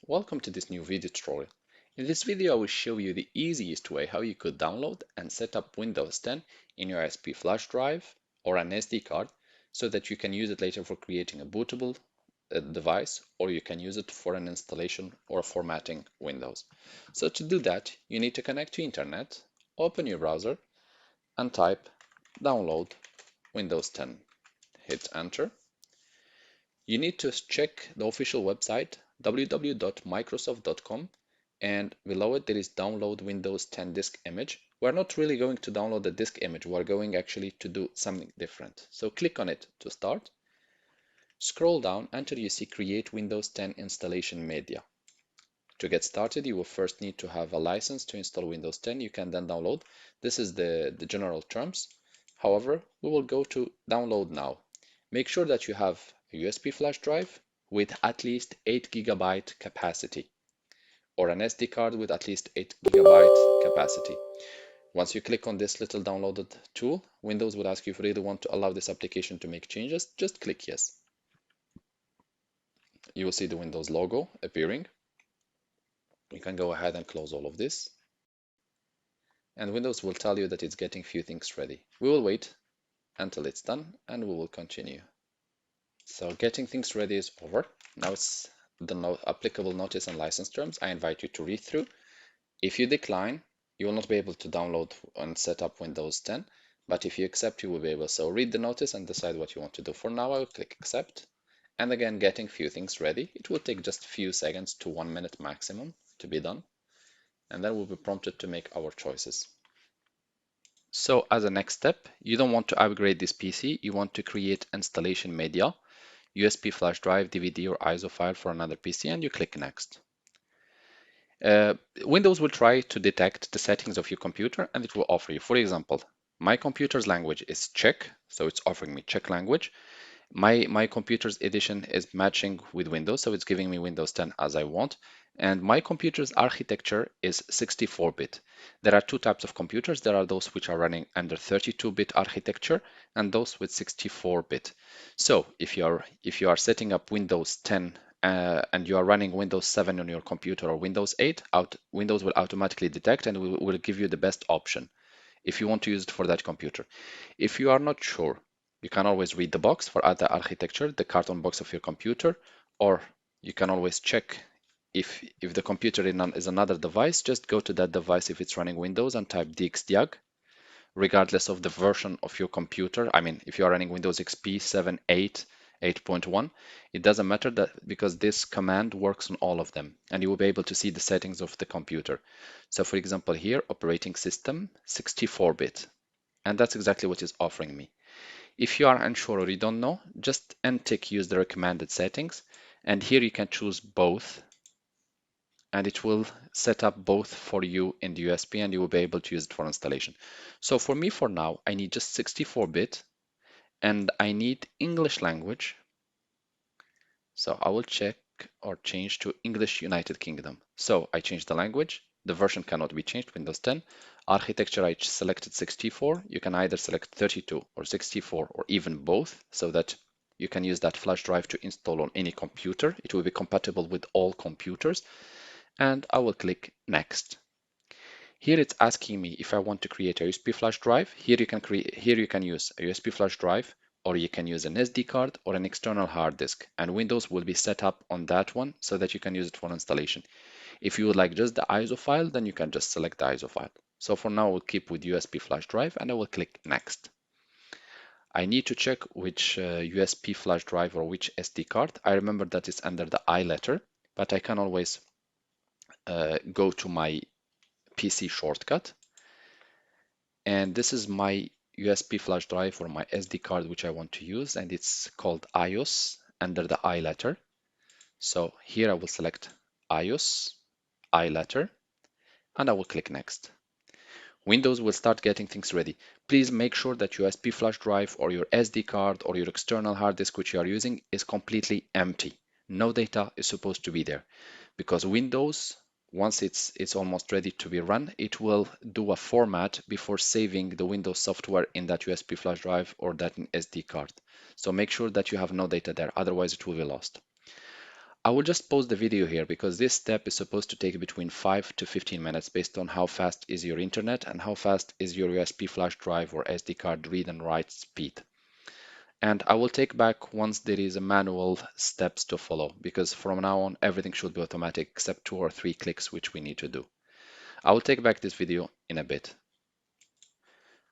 Welcome to this new video tutorial. In this video, I will show you the easiest way how you could download and set up Windows 10 in your USB flash drive or an SD card so that you can use it later for creating a bootable device, or you can use it for an installation or formatting Windows. So to do that, you need to connect to internet, open your browser and type download Windows 10. Hit enter. You need to check the official website www.microsoft.com, and below it there is download Windows 10 disk image. We're not really going to download the disk image, we're going actually to do something different. So click on it to start. Scroll down until you see create Windows 10 installation media. To get started, you will first need to have a license to install Windows 10. You can then download. This is the general terms. However, we will go to download now. Make sure that you have a USB flash drive with at least 8 GB capacity, or an SD card with at least 8 GB capacity. Once you click on this little downloaded tool, Windows will ask you if you really want to allow this application to make changes. Just click yes. You will see the Windows logo appearing. You can go ahead and close all of this. And Windows will tell you that it's getting few things ready. We will wait until it's done and we will continue. So getting things ready is over. Now it's the applicable notice and license terms. I invite you to read through. If you decline, you will not be able to download and set up Windows 10, but if you accept, you will be able. So read the notice and decide what you want to do. For now, I will click accept. And again, getting few things ready. It will take just a few seconds to 1 minute maximum to be done. And then we'll be prompted to make our choices. So as a next step, you don't want to upgrade this PC, you want to create installation media, USB flash drive, DVD or ISO file for another PC, and you click next. Windows will try to detect the settings of your computer and it will offer you, for example, my computer's language is Czech, so it's offering me Czech language. My computer's edition is matching with Windows, so it's giving me Windows 10 as I want. And my computer's architecture is 64-bit. There are two types of computers. There are those which are running under 32-bit architecture and those with 64-bit. So if you are setting up Windows 10 and you are running Windows 7 on your computer or Windows 8, Windows will automatically detect and will give you the best option if you want to use it for that computer. If you are not sure, you can always read the box for other architecture, the carton box of your computer, or you can always check if the computer is another device, just go to that device if it's running Windows and type dxdiag, regardless of the version of your computer. I mean, if you are running Windows XP 7, 8, 8.1, it doesn't matter that because this command works on all of them and you will be able to see the settings of the computer. So for example here, operating system 64-bit, and that's exactly what it's offering me. If you are unsure or you don't know, just untick use the recommended settings, and here you can choose both, and it will set up both for you in the USB and you will be able to use it for installation. So for me, for now, I need just 64-bit and I need English language. So I will check or change to English United Kingdom. So I changed the language. The version cannot be changed, Windows 10. Architecture, I selected 64. You can either select 32 or 64 or even both, so that you can use that flash drive to install on any computer. It will be compatible with all computers. And I will click next. Here it's asking me if I want to create a USB flash drive. Here you can use a USB flash drive, or you can use an SD card or an external hard disk, and Windows will be set up on that one so that you can use it for installation. If you would like just the ISO file, then you can just select the ISO file. So for now, we'll keep with USB flash drive and I will click next. I need to check which USB flash drive or which SD card. I remember that it's under the I letter, but I can always go to my PC shortcut. And this is my USB flash drive or my SD card which I want to use, and it's called iOS under the I letter. So here I will select iOS, I letter, and I will click next. Windows will start getting things ready. Please make sure that your USB flash drive or your SD card or your external hard disk which you are using is completely empty. No data is supposed to be there, because Windows once it's almost ready to be run, it will do a format before saving the Windows software in that USB flash drive or that SD card. So make sure that you have no data there, otherwise it will be lost. I will just pause the video here because this step is supposed to take between 5 to 15 minutes based on how fast is your internet and how fast is your USB flash drive or SD card read and write speed. And I will take back once there is a manual steps to follow, because from now on everything should be automatic except 2 or 3 clicks which we need to do. I will take back this video in a bit.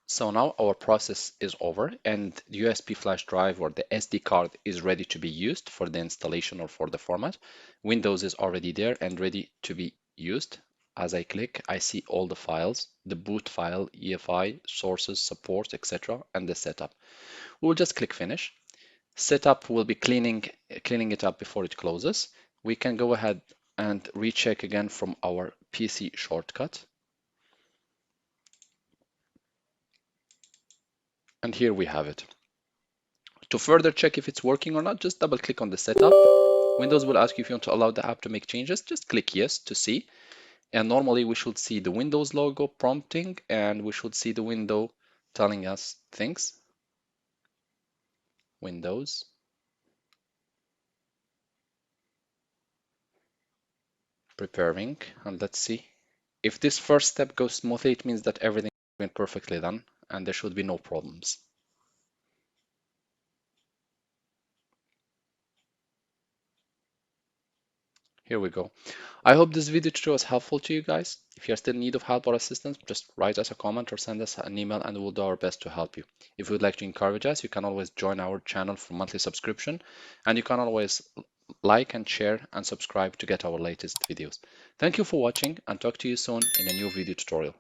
So now our process is over and the USB flash drive or the SD card is ready to be used for the installation or for the format. Windows is already there and ready to be used. As I click, I see all the files, the boot file, EFI, sources, support, etc. and the setup. We'll just click finish. Setup will be cleaning it up before it closes. We can go ahead and recheck again from our PC shortcut. And here we have it. To further check if it's working or not, just double click on the setup. Windows will ask you if you want to allow the app to make changes. Just click yes to see. And normally we should see the Windows logo prompting and we should see the window telling us things. Windows. Preparing. And let's see. If this first step goes smoothly, it means that everything went perfectly done and there should be no problems. Here we go. I hope this video tutorial was helpful to you guys. If you're still in need of help or assistance, just write us a comment or send us an email and we'll do our best to help you. If you would like to encourage us, you can always join our channel for monthly subscription and you can always like and share and subscribe to get our latest videos. Thank you for watching and talk to you soon in a new video tutorial.